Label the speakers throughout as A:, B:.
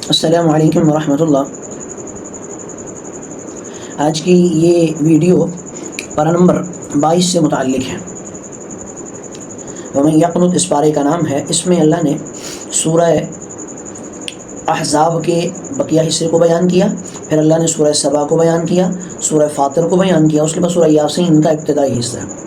A: السلام علیکم ورحمۃ اللہ۔ آج کی یہ ویڈیو پارہ نمبر 22 سے متعلق ہے۔ ومن یقنط اس پارے کا نام ہے۔ اس میں اللہ نے سورہ احزاب کے بقیہ حصے کو بیان کیا، پھر اللہ نے سورہ سبا کو بیان کیا، سورہ فاطر کو بیان کیا، اس کے بعد سورہ یاسین کا ابتدائی حصہ ہے۔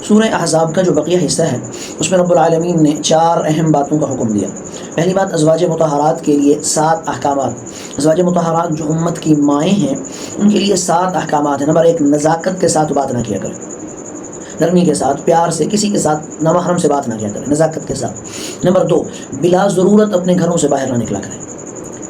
A: سورہ احزاب کا جو بقیہ حصہ ہے اس میں رب العالمین نے 4 اہم باتوں کا حکم دیا۔ پہلی بات، ازواج مطہرات کے لیے 7 احکامات۔ ازواج مطہرات جو امت کی مائیں ہیں ان کے لیے 7 احکامات ہیں۔ نمبر 1، نزاکت کے ساتھ بات نہ کیا کریں، نرمی کے ساتھ، پیار سے، کسی کے ساتھ نامحرم سے بات نہ کیا کریں، نزاکت کے ساتھ۔ نمبر 2، بلا ضرورت اپنے گھروں سے باہر نہ نکلا کریں،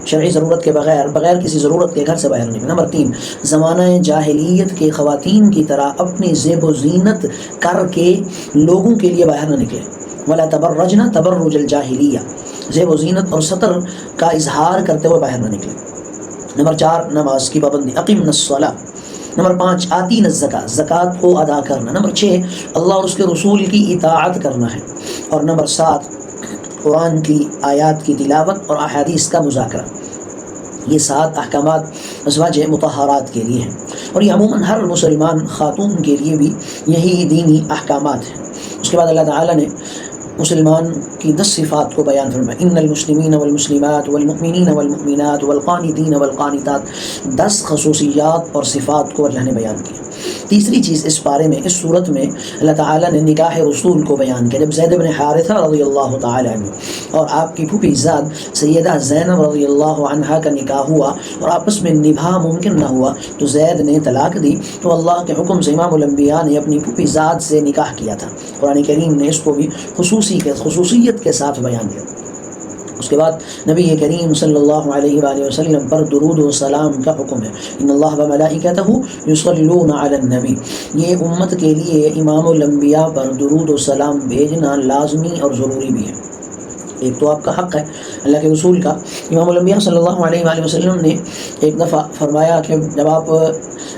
A: شرعی ضرورت کے بغیر کسی ضرورت کے گھر سے باہر نکلیں۔ نمبر 3، زمانہ جاہلیت کے خواتین کی طرح اپنی زیب و زینت کر کے لوگوں کے لیے باہر نہ نکلیں۔ ولا تبرجن تبرج الجاہلیہ، زیب و زینت اور سطر کا اظہار کرتے ہوئے باہر نہ نکلیں۔ نمبر 4، نماز کی پابندی، اقیمنا الصلاۃ۔ نمبر 5، آتین الزکاۃ، زکوٰۃ کو ادا کرنا۔ نمبر 6، اللہ اور اس کے رسول کی اطاعت کرنا ہے۔ اور نمبر 7، قرآن کی آیات کی تلاوت اور احادیث کا مذاکرہ۔ یہ 7 احکامات ازواج مطہرات کے لیے ہیں، اور یہ عموماً ہر مسلمان خاتون کے لیے بھی یہی دینی احکامات ہیں۔ اس کے بعد اللہ تعالیٰ نے مسلمان کی 10 صفات کو بیان فرمایا، ان المسلمین والمسلمات والمؤمنین والمؤمنات والقانتین والقانتات۔ 10 خصوصیات اور صفات کو اللہ نے بیان کیا۔ تیسری چیز اس بارے میں، اس صورت میں اللہ تعالیٰ نے نکاح رسول کو بیان کیا۔ جب زید بن حارثہ رضی اللہ تعالیٰ عنہ اور آپ کی پھوپھی زاد سیدہ زینب رضی اللہ عنہا کا نکاح ہوا اور آپس میں نبھا ممکن نہ ہوا تو زید نے طلاق دی، تو اللہ کے حکم سے امام الانبیاء نے اپنی پھوپھی زاد سے نکاح کیا تھا۔ قرآن کریم نے اس کو بھی خصوصیت کے ساتھ بیان کیا۔ اس کے بعد نبی کریم صلی اللہ علیہ وآلہ وسلم پر درود و سلام کا حکم ہے، ان اللہ وملائکتہ یصلون علی النبی۔ یہ امت کے لیے امام الانبیاء پر درود و سلام بھیجنا لازمی اور ضروری بھی ہے۔ ایک تو آپ کا حق ہے اللہ کے رسول کا۔ امام الانبیاء صلی اللہ علیہ وآلہ وسلم نے ایک دفعہ فرمایا کہ جب آپ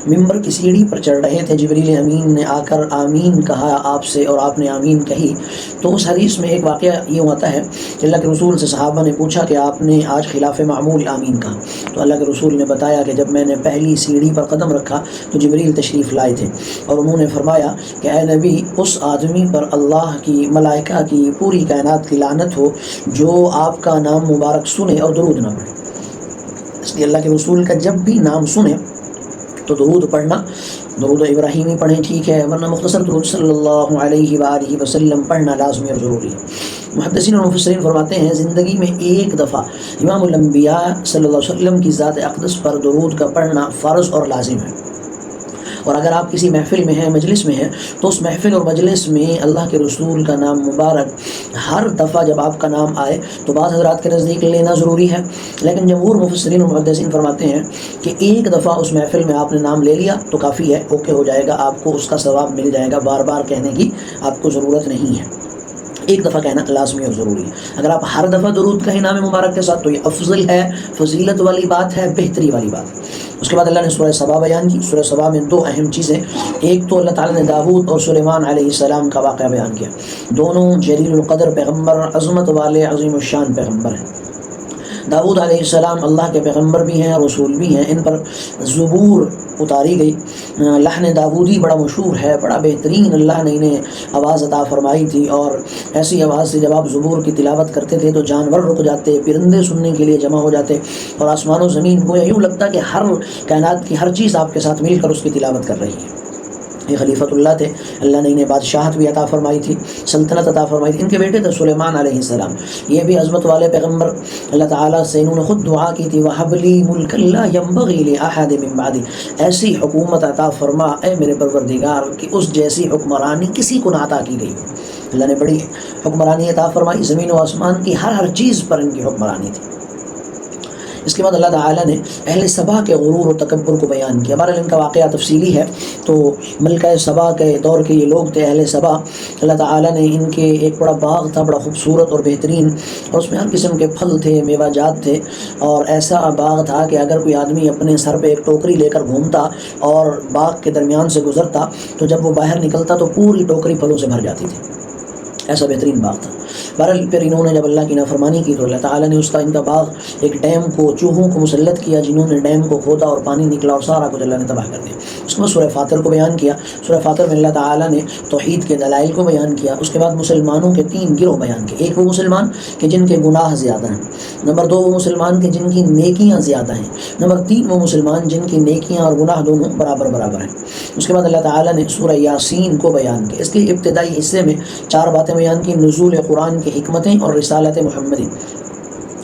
A: ممبر کی سیڑھی پر چڑھ رہے تھے، جبریل امین نے آ کر آمین کہا آپ سے اور آپ نے آمین کہی، تو اس حدیث میں ایک واقعہ یہ ہوتا ہے کہ اللہ کے رسول سے صحابہ نے پوچھا کہ آپ نے آج خلاف معمول آمین کہا، تو اللہ کے رسول نے بتایا کہ جب میں نے پہلی سیڑھی پر قدم رکھا تو جبریل تشریف لائے تھے، اور انہوں نے فرمایا کہ اے نبی، اس آدمی پر اللہ کی، ملائکہ کی، پوری کائنات کی لعنت ہو جو آپ کا نام مبارک سنے اور درود نہ پڑھے۔ اس لیے اللہ کے رسول کا جب بھی نام سنے تو درود پڑھنا، درود ابراہیمی پڑھیں ٹھیک ہے، ورنہ مختصر درود صلی اللہ علیہ وآلہ وسلم پڑھنا لازمی اور ضروری ہے۔ محدثین اور مفسرین فرماتے ہیں زندگی میں ایک دفعہ امام الانبیاء صلی اللہ علیہ وسلم کی ذات اقدس پر درود کا پڑھنا فرض اور لازم ہے۔ اور اگر آپ کسی محفل میں ہیں، مجلس میں ہیں، تو اس محفل اور مجلس میں اللہ کے رسول کا نام مبارک ہر دفعہ جب آپ کا نام آئے تو بعض حضرات کے نزدیک لینا ضروری ہے، لیکن جمہور مفسرین اور محدثین فرماتے ہیں کہ ایک دفعہ اس محفل میں آپ نے نام لے لیا تو کافی ہے، اوکے ہو جائے گا، آپ کو اس کا ثواب مل جائے گا، بار بار کہنے کی آپ کو ضرورت نہیں ہے۔ ایک دفعہ کہنا لازمی اور ضروری ہے۔ اگر آپ ہر دفعہ درود کہیں نام مبارک کے ساتھ تو یہ افضل ہے، فضیلت والی بات ہے، بہتری والی بات ہے۔ اس کے بعد اللہ نے سورہ سبا بیان کی۔ سورہ سبا میں 2 اہم چیزیں، ایک تو اللہ تعالیٰ نے داؤد اور سلیمان علیہ السلام کا واقعہ بیان کیا۔ دونوں جلیل القدر پیغمبر، عظمت والے، عظیم الشان پیغمبر ہیں۔ داؤد علیہ السلام اللہ کے پیغمبر بھی ہیں، رسول بھی ہیں، ان پر زبور اتاری گئی۔ لحن داودی بڑا مشہور ہے، بڑا بہترین اللہ نے انہیں آواز عطا فرمائی تھی، اور ایسی آواز سے جب آپ زبور کی تلاوت کرتے تھے تو جانور رک جاتے، پرندے سننے کے لیے جمع ہو جاتے، اور آسمان و زمین کو یوں لگتا کہ ہر کائنات کی ہر چیز آپ کے ساتھ مل کر اس کی تلاوت کر رہی ہے۔ یہ خلیفۃ اللہ تھے، اللہ نے انہیں بادشاہت بھی عطا فرمائی تھی، سلطنت عطا فرمائی تھی۔ ان کے بیٹے تھے سلیمان علیہ السلام، یہ بھی عظمت والے پیغمبر۔ اللہ تعالیٰ سے انہوں نے خود دعا کی تھی، وَهَبْ لِي مُلْكًا لَا يَنبَغِي لِأَحَدٍ مِّن بَعْدِي، ایسی حکومت عطا فرما اے میرے پروردگار کہ اس جیسی حکمرانی کسی کو نہ عطا کی گئی۔ اللہ نے بڑی حکمرانی عطا فرمائی، زمین و آسمان کی ہر چیز پر ان کی حکمرانی تھی۔ اس کے بعد اللہ تعالیٰ نے اہل سبا کے غرور و تکبر کو بیان کیا۔ بہرحال ان کا واقعہ تفصیلی ہے، تو ملکہ سبا کے دور کے یہ لوگ تھے اہل سبا۔ اللہ تعالیٰ نے ان کے ایک بڑا باغ تھا، بڑا خوبصورت اور بہترین، اور اس میں ہر قسم کے پھل تھے، میوہ جات تھے، اور ایسا باغ تھا کہ اگر کوئی آدمی اپنے سر پہ ایک ٹوکری لے کر گھومتا اور باغ کے درمیان سے گزرتا تو جب وہ باہر نکلتا تو پوری ٹوکری پھلوں سے بھر جاتی تھی، ایسا بہترین باغ تھا۔ بہرحال پھر انہوں نے جب اللہ کی نافرمانی کی تو اللہ تعالیٰ نے اس کا ان کا باغ ایک ڈیم کو چوہوں کو مسلط کیا، جنہوں نے ڈیم کو کھودا اور پانی نکلا اور سارا کچھ اللہ نے تباہ کر دیا۔ اس کے بعد سورہ فاطر کو بیان کیا، سورہ فاطر میں اللہ تعالیٰ نے توحید کے دلائل کو بیان کیا۔ اس کے بعد مسلمانوں کے 3 گروہ بیان کیے، ایک وہ مسلمان کہ جن کے گناہ زیادہ ہیں، نمبر 2 وہ مسلمان کہ جن کی نیکیاں زیادہ ہیں، نمبر 3 وہ مسلمان جن کی نیکیاں اور گناہ دونوں برابر ہیں۔ اس کے بعد اللہ تعالیٰ نے سورہ یاسین کو بیان کیا۔ اس کے ابتدائی حصے میں 4 باتیں بیان کی: نزول قرآن کی حکمتیں اور رسالت محمدی۔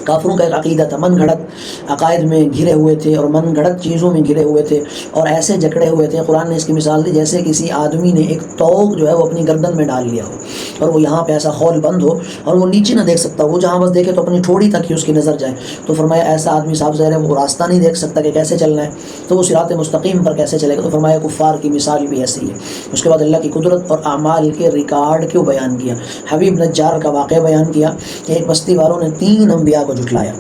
A: کافروں کا ایک عقیدہ تھا، من گھڑت عقائد میں گھرے ہوئے تھے اور من گھڑت چیزوں میں گھرے ہوئے تھے اور ایسے جکڑے ہوئے تھے۔ قرآن نے اس کی مثال دی جیسے کسی آدمی نے ایک توق جو ہے وہ اپنی گردن میں ڈال لیا ہو اور وہ یہاں پہ ایسا خول بند ہو اور وہ نیچے نہ دیکھ سکتا، وہ جہاں بس دیکھے تو اپنی ٹھوڑی تک ہی اس کی نظر جائے۔ تو فرمایا ایسا آدمی صاحب ظاہر ہے وہ راستہ نہیں دیکھ سکتا کہ کیسے چلنا ہے، تو وہ صراط مستقیم پر کیسے چلے گا؟ تو فرمایا کفار کی مثال بھی ایسی ہے۔ اس کے بعد اللہ کی قدرت اور اعمال کے ریکارڈ کو بیان کیا۔ حبیب نجار کا واقعہ بیان کیا کہ ایک بستی والوں نے 3 انبیاء کو جھٹلایا،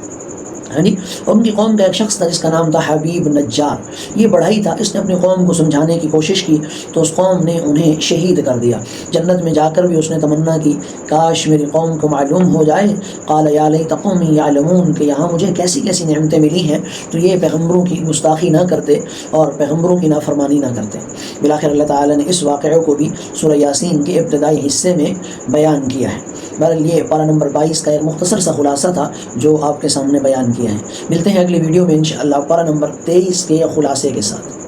A: اور ان کی قوم کا ایک شخص تھا جس کا نام تھا حبیب نجار۔ یہ بڑھائی تھا، اس نے اپنی قوم کو سمجھانے کی کوشش کی تو اس قوم نے انہیں شہید کر دیا۔ جنت میں جا کر بھی اس نے تمنا کی کاش میری قوم کو معلوم ہو جائے، قال یا لیت قومی یعلمون، کہ یہاں مجھے کیسی کیسی نعمتیں ملی ہیں تو یہ پیغمبروں کی گستاخی نہ کرتے اور پیغمبروں کی نافرمانی نہ کرتے۔ بالآخر اللہ تعالیٰ نے اس واقعے کو بھی سورہ یاسین کے ابتدائی حصے میں بیان کیا ہے۔ بہرحال یہ پارہ نمبر 22 کا ایک مختصر سا خلاصہ تھا جو آپ کے سامنے بیان کیا ہے۔ ملتے ہیں اگلی ویڈیو میں انشاءاللہ پارہ نمبر 23 کے خلاصے کے ساتھ۔